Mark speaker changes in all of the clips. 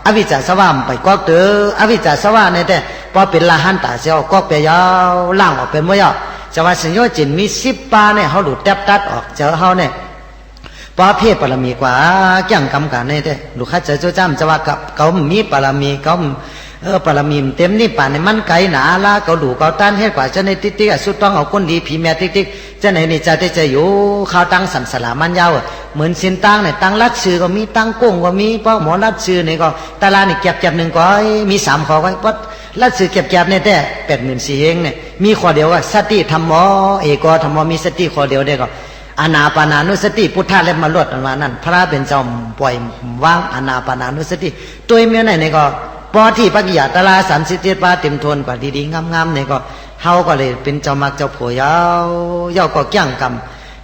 Speaker 1: อวิชชาสว่างไปก็เตออวิชชาสว่างเนี่ยแต่พอเป็นละหันตาเสียวก็ไปยาวล่างออกเป็นมวยาวจะว่าสัญญาจินมี10 ปาเนี่ยเขาหลุดแทบตัดออกเจอเขาเนี่ยพอเพศปรมีกว่าเกี่ยงกำกันเนี่ยแต่ลูกค้าเจอเจ้าจ้ำจะว่ากับเขามีปรมีเขาปรมีเต็มนี่ป่านในมันไกลหนาละเขาดูเขาต้านเฮ็ดกว่าจะในติ๊กสุดต้องเอาคนดีผีแม่ติ๊กจะไหนนี่จะอยู่ข้าวตั้งสันสลามันยาวเหมือนสินตั้งเนี่ยตั้งรัดชื่อก็มีตั้งกุ้งก็มีเพราะหมอรัดชื่อเนี่ยก็ตาลาเนี่ยเก็บหนึ่งก็มี3 ข้อก็เพราะรัดชื่อเก็บเนี่ยแต่84,000เองเนี่ยมีข้อเดียวว่าสติธรรมะเอกธรรมะมีสติข้อเดียวได้ก็อานาปานานุสติพุทธะเล็บมาลดอันว่านั่นพระเป็นจอมปล่อยว่างอานาปานานุสติตัวเมียไหนเนี่ยก็ปอที่ปักยาตลา37 ปาเต็มทนกว่าดีๆงามๆเนี่ยก็เฮาก็เลยเป็นเจ้ามักเจ้าผัวยาวก็เกี่ยงกรรม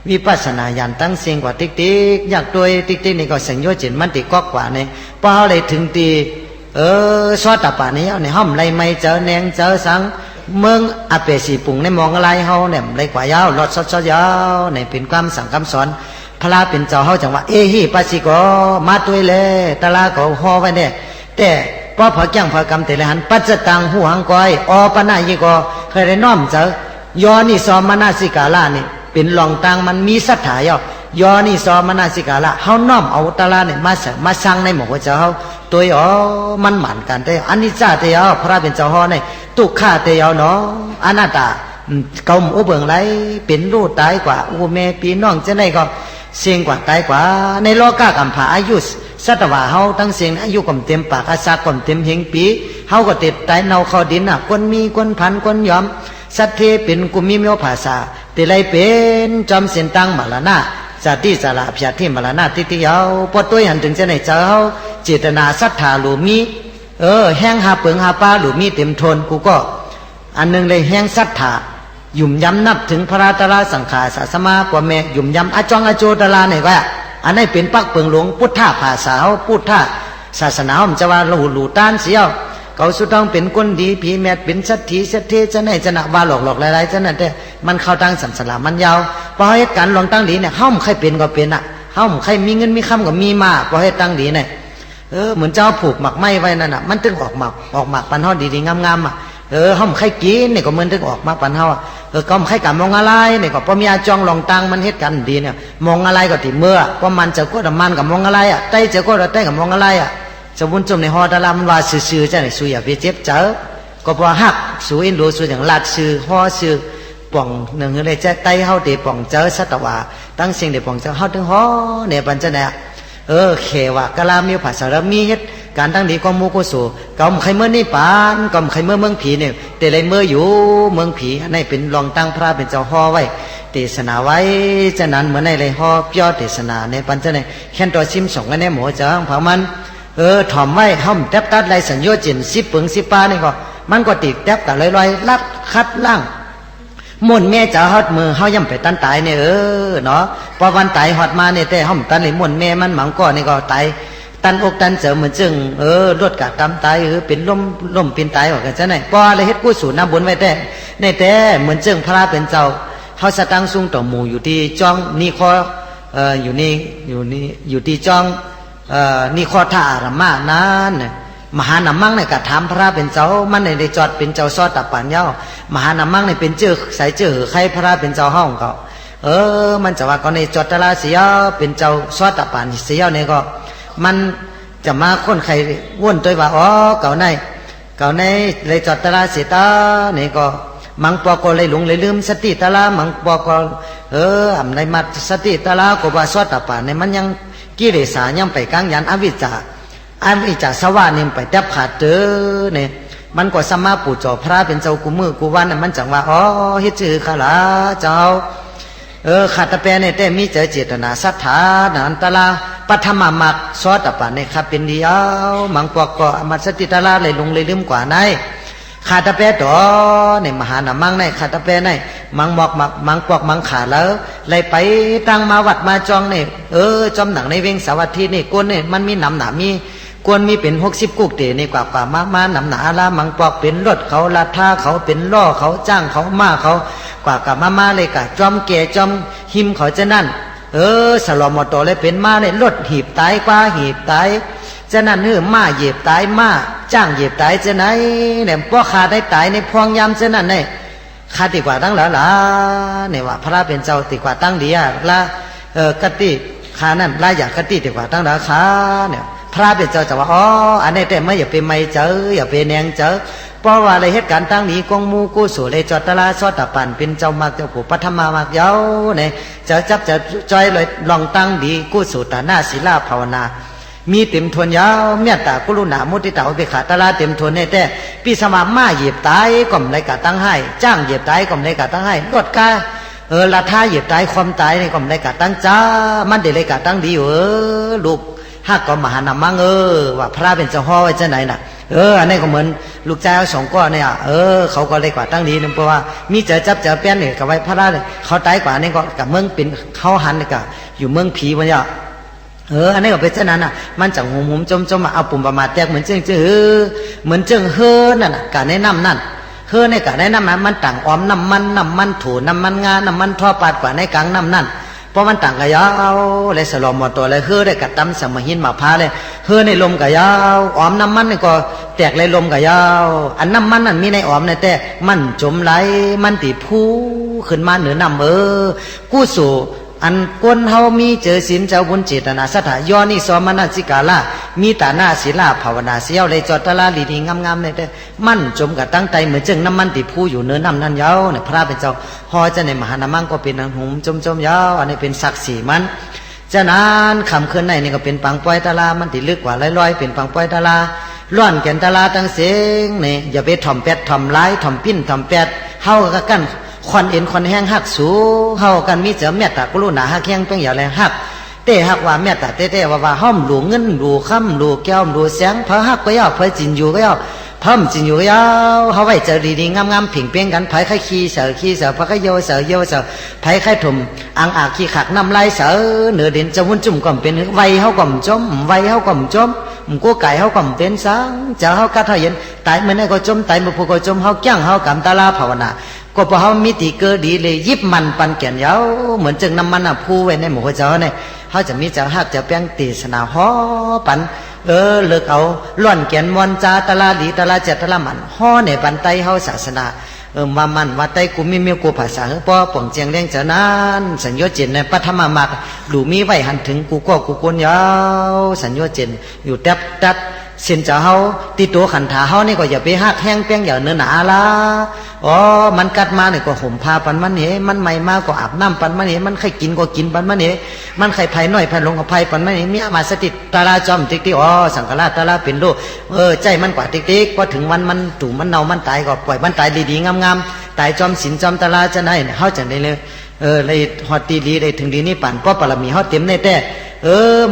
Speaker 1: วิปัสสนาญาณตั้งเสียงกว่าติ๊กอยากตัวติ๊กนี่ก็สัญญาจิตมันติกกว่าเนี่ยพอเฮาเลยถึงตีซอตปานี้เอาในห้อมไรไม่เจอแนงเจอสังเมืองอาเปสีปุ่งในมองอะไรเฮาเนี่ยไรกว่ายาวรถซอดยาวในเป็นความสั่งคำสอนพระเป็นเจ้าเฮาจังว่าเอหิปัสสิโกมาตัวเลยตะลาก็ห่อไว้เนี่ยแต่พอเกี่ยงพอกรรมเตละหันปัจจตังหูหังก้อยอปนายิโกเคยได้น้อมเจอยอนี่ซอมนาสิกาลานี่เป็นหลองตังมันมีศรัทธายอนี่ซอมนาสิกาลาเฮาน้อมเอาตะลาเนี่ยมาสั่งในหมู่เจ้าเฮาตัวมันหมั่นกันแต่อันนี้จ้าเตียวพระเป็นเจ้าเฮาเนี่ยตุกข้าเตียวเนาะอนัตตาเกาอุเบิงไรเป็นรูตายกว่าอูเมปีน้องจะได้ก็เสียงกว่าตายกว่าในโลกากัมภาอายุสัตว่าเฮาทั้งเสียงอายุก่อมเต็มปากอาสาก่อมเต็มเฮงปีเฮาก็ติดตายเนาเข้าดินคนมีคนพันคนยอมสัตเทเป็นกุมิเมียวภาษาติไรเป็นจอมเส้นตังมาละนาสติสาระพยาธิมาละนาติติยาวพอตัวหันถึงจะไหนเจ้าเจตนาศรัทธาหลูมีแห้งหาเปิงหาปลาหลูมีเต็มทนกูก็อันนึงเลยแห้งศรัทธาหยุ่มย้ำนับถึงพระราตราสังขารศาสมากว่าแม่หยุ่มย้ำอจองอโจตลาเนี่ยก็อันนี้เป็นปักเปิงหลวงพุทธะภาษาพุทธะศาสนาผมจะว่าหลูต้านเสียวเขาสุดต้องเป็นคนดีผีแม่เป็นสัตถีสัตเทจะไหนจะหนักว่าหลอกหลายๆจะนั่นแต่มันเข้าตั้งสัมสลามันยาวพอเหตุการณ์ลองตั้งดีเนี่ยเฮ้ามันใครเป็นก็เป็นเฮ้ามันใครมีเงินมีคำก็มีมาพอเหตุตั้งดีเนี่ยเหมือนเจ้าผูกหมักไม้ไว้นั่นมันถึงออกหมักปันห่อดีๆงามๆเฮ้ามันใครกินเนี่ยก็เหมือนถึงออกมาปันห่อก็ไม่ใครการมองอะไรเนี่ยก็พอมีอาจองลองตังมันเหตุการณ์ดีเนี่ยมองอะไรก็ติเมื่อพอมันจะก็มันกับมองอะไรไต้จะก็ไต้กับมองอะไรจะวุ่นจมในหอตะลามันว่าซื่อๆจะไหนสู้อย่าไปเจ็บเจอก็พอหักสู้อินโดสู้อย่างลาดซื่อหอซื่อป่องหนึ่งเลยจะไต้เฮาเดป่องเจอสัตวาตั้งเสียงเดป่องเจอเฮาถึงหอเนี่ยปัญจเนี่ยเขวะกะลามีภาษามีเฮ็ดการตั้งดีก็มูก็สู่ก็ใครเมื่อนี่ปานก็ใครเมื่อเมืองผีเนี่ยแต่เลยเมื่ออยู่เมืองผีในเป็นรองตั้งพระเป็นเจ้าหอไว้เทศนาไว้จะนั้นเหมือนในเลยหอเปียวเทศนาในปัญจเนี่ยแค่ตัวซิมส่งกันในหมูจังเผามันถ่อมไว้ห้อมแทบตัดไรสัญญาจิน10 ปึง10 ปานี่ก็มันก็ติดแทบตัดลอยๆลัดคัดล่างมุ่นแม่จะฮอดมือเฮาย่ำไปตันตายเนี่ยเนาะพอวันตายฮอดมาเนี่ยแต่ห้อมตันเลยมุ่นแม่มันหมังก้อนี่ก็ตายตันอกตันเสริมเหมือนจึงรถกะกำตายเป็นล่มเป็นตายว่ากันซะไหนพอเลยเฮ็ดกู้สู่น้ำบุญไว้แต่ในแต่เหมือนจึงพระเป็นเจ้าเฮาสตังสูงต่อหมู่อยู่ที่จ้องนี่คออยู่ที่จ้องนี่ข้อท่าอารามานั้นมหานามังเนี่ยกะถามพระเป็นเจ้ามันในได้จอดเป็นเจ้าซอดตับปัญญามหานามังเนี่ยเป็นเจ้าใส่เจ้าใครพระเป็นเจ้าห้องเขามันจะว่าก็ในจอดตะลาเสียเป็นเจ้าซอดตับปัญเสียเนี่ยก็มันจะมาคนใครว่นตัวว่าเก่าในเลยจอดตะลาเสียตาเนี่ยก็มังปอก็เลยหลงเลยลืมสติตะลามังปอก็อำในมัดสติตะลาก็ว่าซอดตับปัญเนี่ยมันยังกิเลสยังไปกลางยันอวิชชาสวานี่ไปแทบขาดเนี่ยมันก็สมาปู่จ่อพระเป็นเจ้ากูมือกูวันมันจังว่าเฮ็ดจื้อขลาเจ้าขาดตะแปเนี่ยแต่มีเจตนาศรัทธานันตลาปัทมามักซอตะปะเนี่ยครับเป็นเดียวมังปอกก็อมัสติตลาเลยลงเลยลืมกว่าในขาดตะแปต่อในมหานามังในขาดตะแปในมังบอกมังปอกมังขาแล้วเลยไปตั้งมาวัดมาจองเนี่ยจอมหนังในเวงสาวัตถีนี่กวนเนี่ยมันมีหนำหนามีกวนมีเป็น60 กุกเตนี่กว่ามาหนำหนาละมังปอกเป็นรถเขาลาท่าเขาเป็นล่อเขาจ้างเขามาเขากว่ากับมาเลยกะจอมแก่จอมหิมเขาจะนั่นสลอมอตเลยเป็นมาเลยรถหีบตายกว่าหีบตาย ฉะนั้นเนื้อมาเหยียบตายมาจ้างเหยียบตายจะไหนเนี่ยพวกขาได้ตายในพวงยำฉะนั้นเนี่ยข้าติกว่าตั้งแล้วล่ะเนี่ยว่าพระเป็นเจ้าติกว่าตั้งดีอะละกติข้านั่นละอยากกติติกว่าตั้งแล้วข้าเนี่ยพระเป็นเจ้าจะว่าอ๋ออันนี้แต่ไม่อย่าไปไม่เจออย่าไปแนงเจอเพราะว่าอะไรเหตุการณ์ตั้งนี้กงมูกู้สู่เลยจอดตลาซอตะปันเป็นเจ้ามักเจ้าผู้ปัทมามากเย้าเนี่ยจะจับจะจอยเลยลองตั้งดีกู้สู่ตาหน้าศีลาภาวนามีเต็มทวนยาวเมตตากรุณามุทิตาอุเบกขาตลาเต็มทวนเนี่ยแต่ปีสมามาเหยียบตายก่อมเลยกะตั้งให้จ้างเหยียบตายก่อมเลยกะตั้งให้ลดกาละท่าเหยียบตายความตายในก่อมเลยกะตั้งจ้ามันเดเลยกะตั้งดีลูกหักก็มหานามังว่าพระเป็นเจ้าพ่อไว้เจ้าไหนน่ะอันนี้ก็เหมือนลูกชายสองก้อนเนี่ยเขาก็เลยกว่าตั้งดีนึงเพราะว่ามีเจอจับเจอแป้นเนี่ยกับไว้พระราชเขาตายกว่านี่ก็กับเมืองเป็นเขาหันกับอยู่เมืองผีมันเนี่ยอันนี้ก็เป็นเช่นนั้นน่ะมันจังหุ่มจมมาเอาปุ่มประมาทแตกเหมือนเจ้งเหมือนเจ้งนั่นน่ะการแนะนำนั่นในการแนะนำมันต่างออมน้ำมันถูน้ำมันงาน้ำมันท่อปาดกว่าในกลางน้ำนั่นเพราะมันต่างกันยาวเลยสลอมหมดตัวเลยได้กัดตำสมหินมาพาเลยในลมกันยาวออมน้ำมันนี่ก็แตกเลยลมกันยาวอันน้ำมันนั่นมีในออมในแต่มันจมไหลมันตีผู้ขึ้นมาเหนือน้ำกู้สู่อันก้นเฮามีเจอศีลเจ้าบุญเจตนาสถายอนี่สมนัสิกาลามีตาหน้าศีลาภาวนาเสียวเลยจอดตะลาลีดีงามๆในแต่มันจมกับตั้งใจเหมือนจึงน้ำมันตีผู้อยู่เนื้อน้ำนั่นยาวเนี่ยพระเป็นเจ้าฮอจะในมหานามังก็เป็นนางหุมจมยาวอันนี้เป็นศักดิ์ศรีมันจะนานคำคืนในนี่ก็เป็นปังปอยตะลามันติลึกกว่าลอยเป็นปังปอยตะลาล้วนแก่นตะลาตั้งเสียงนี่อย่าไปถ่อมแปดถ่อมร้ายถ่อมปิ้นถ่อมแปดเฮาก็กันควันเอ็นควันแห้งหักสูเฮากันมีเจอเมตตากรุณาหักแห้งเป็นอย่างไรหักเตะหักว่าเมตตาเตะว่าห้อมหลวงเงินหลวงค่ำหลวงแก้วหลวงแสงพระหักก็ยาวพระจินอยู่ก็ยาวพระจินอยู่ก็ยาวเฮาไว้เจอดีๆงามๆผิงเปี้ยงกันไผไข่ขี้เสือพระก็โยเสือไผไข่ถุ่มอ่างอาขี้ขักน้ำลายเสือเหนือเด่นจะวุ่นจุ่มก่อมเป็นไวเฮาก่อมจมไวเฮาก่อมจมกู้ไก่เฮาก่อมเป็นสังจะเฮากัดเฮาเย็นตายเมื่อไหร่ก็จมตายเมื่อผู้ก็จมเฮาแก้งเฮากำตาลาภาวนาก็พอเขามิติเกิดดีเลยยิบมันปันแก่นยาวเหมือนจึงน้ำมันพูไว้ในหมู่เจ้าเนี่ยเขาจะมีเจ้าหักจะแป้งตีสนาฮ้อปันเลิกเอาล้วนแก่นมอนจาตะลาดีตะลาเจตะลามันฮ้อในปันไตเขาศาสนามามันว่าไตกูมีกูภาษาป้อป่องเจียงเลี้ยงเจ้านั้นสัญญาเจนในปัทมามากดูมีไว้หันถึงกูก็กูกวนยาวสัญญาเจนอยู่แทบตัดเส้นจะเฮาตีตัวขันถาเฮานี่ก็อย่าไปหักแห้งแป้งอย่าเนื้อหนาละมันกัดมาเนี่ยก็ห่มผ้าปันมันเหมันใหม่มาก็อาบน้ำปันมันเหมันใครกินก็กินปันมันเหมันใครภัยน้อยภัยลงกับภัยปันมันเหมีอามาสติตาลาจอมติ๊กสังฆราชตาลาเป็นโลใจมันกว่าติ๊กพอถึงวันมันตู่มันเน่ามันตายก็ปล่อยมันตายดีๆงามๆตายจอมศีลจอมตาลาจะไหนเฮาจังได้เลยเลยฮอดดีเลยถึงดีนี่ปั่นเพราะปรมีเฮาเต็มในแต่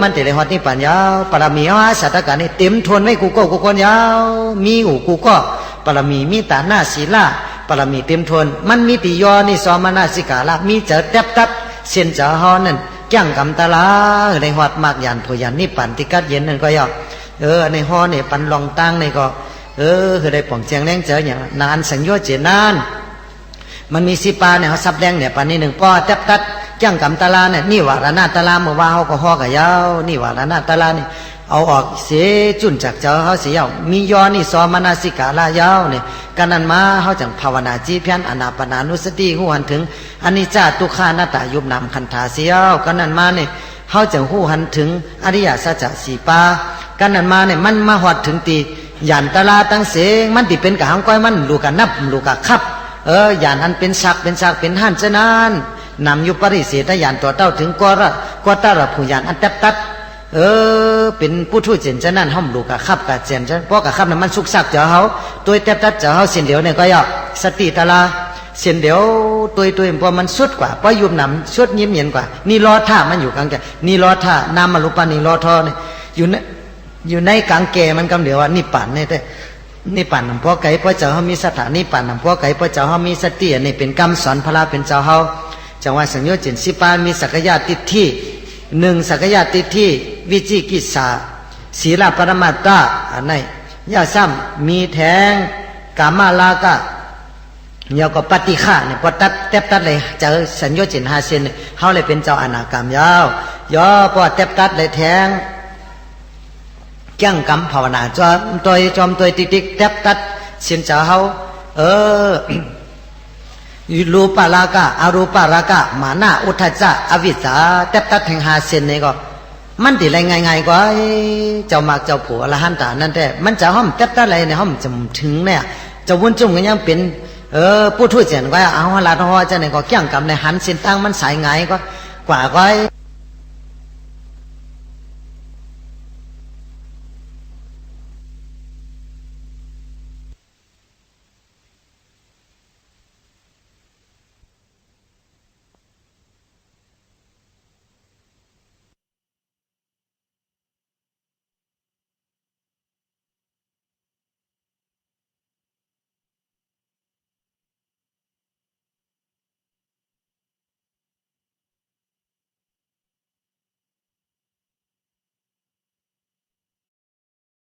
Speaker 1: มันแต่เลยฮอดนี่ปั่นยาวปรมีเฮาสัตตการนี่เต็มทวนไม่กูก็กูคนยาวมีหูกูก็ปรมีมีตาหน้าศีลาปรมีเต็มทวนมันมีติยอนี่สมนาสิกาละมีเจอแทบตัดเส้นเจอเฮานั่นแก้งกำตาลาในฮอดมากยันพยันนี่ปั่นที่กัดเย็นนั่นก็ยาวในฮอนี่ปั่นลองตั้งนี่ก็คือได้ป่องเจียงแรงเจออย่างนานสัญญาเจนานมันมีสิปาเนี่ยเขาซับแรงเนี่ยปานนี้หนึ่งป้อแทบตัดแก้งกำตาลาเนี่ยนี่วารณาตาลาเมื่อว่าเขาก็ฮอกับยาวนี่วารณาตาลานี่เอาออกเสียจุนจากเจ้าเขาเสียาวมียอนี่สมนาสิกาลายาวเนี่ยกันนั้นมาเขาจังภาวนาจีเพียนอนาปนานุสติหูหันถึงอนิจจตุขานาตายุบนำคันธาเสียวกันนั้นมาเนี่ยเขาจังหูหันถึงอริยสัจสีปากันนั้นมาเนี่ยมันมาหอดถึงตียันตาลาตั้งเสงมันติเป็นกะหังก้อยมันลูกกะนับลูกกะคับอย่างนั้นเป็นศักเป็นหันฉะนั้นนำยุปริเสตยานตัวเต้าถึงกอตระผู้ยานอันตัดเป็นผู้ทูตเจนฉะนั้นห้อมลูกกะคับกะเจนฉะนั้นเพราะกะคับนั้นมันสุกซักเจ้าเขาตัวตัดเจ้าเขาเส้นเดียวเนี่ยก็ย่อสติตาลาเส้นเดียวตัวเพราะมันสุดกว่าเพราะยุบหนำสุดยิ้มเย็นกว่านี่รอท่ามันอยู่กลางแกนี่รอท่านามาลุปานี่รอทอเนี่ยอยู่ในกลางแกมันกำเดียวว่านิพพานเนี่ยแต่นิพพานเพราะไก่เพราะเจ้าเขามีสถานิพพานเพราะไก่เพราะเจ้าเขามีสตินี่เป็นกรรมสอนพระเป็นเจ้าเขาจังหวะสัญญาเจนสิปานมีสักยะติที่หนึ่งสักยะติที่วิจิกิจสาศีลปรมาตถะอันไหนยาซ้ำมีแทงกามาลากะยาวก็ปฏิฆาเนี่ยพอตัดเลยเจอสัญญาเจน5 เซนเขาเลยเป็นเจ้าอนาคามยาวย่อพอตัดเลยแทงแ ก้งกำภาวนาจอมตัวติ๊กๆแทบตัดเสียนเจ้าเฮารูปารากะอรูปารากะมานะอุทธัจจะอวิชชาแทบตัดแห่ง5เส้นนี่ก็มันติไรง่ายๆกว่าเจ้ามากเจ้าผัวอรหันตานั่นแต่มันจะห้อมแทบตัดอะไรเนี่ยห้อมจำถึงเนี่ยจะวุ่นจุ่มกันยังเป็นผู้ทุจริตก็เอาลาทอจะเนี่ยก็เกี่ยงกับในหันเส้นตั้งมันสายไงก็กว่าก็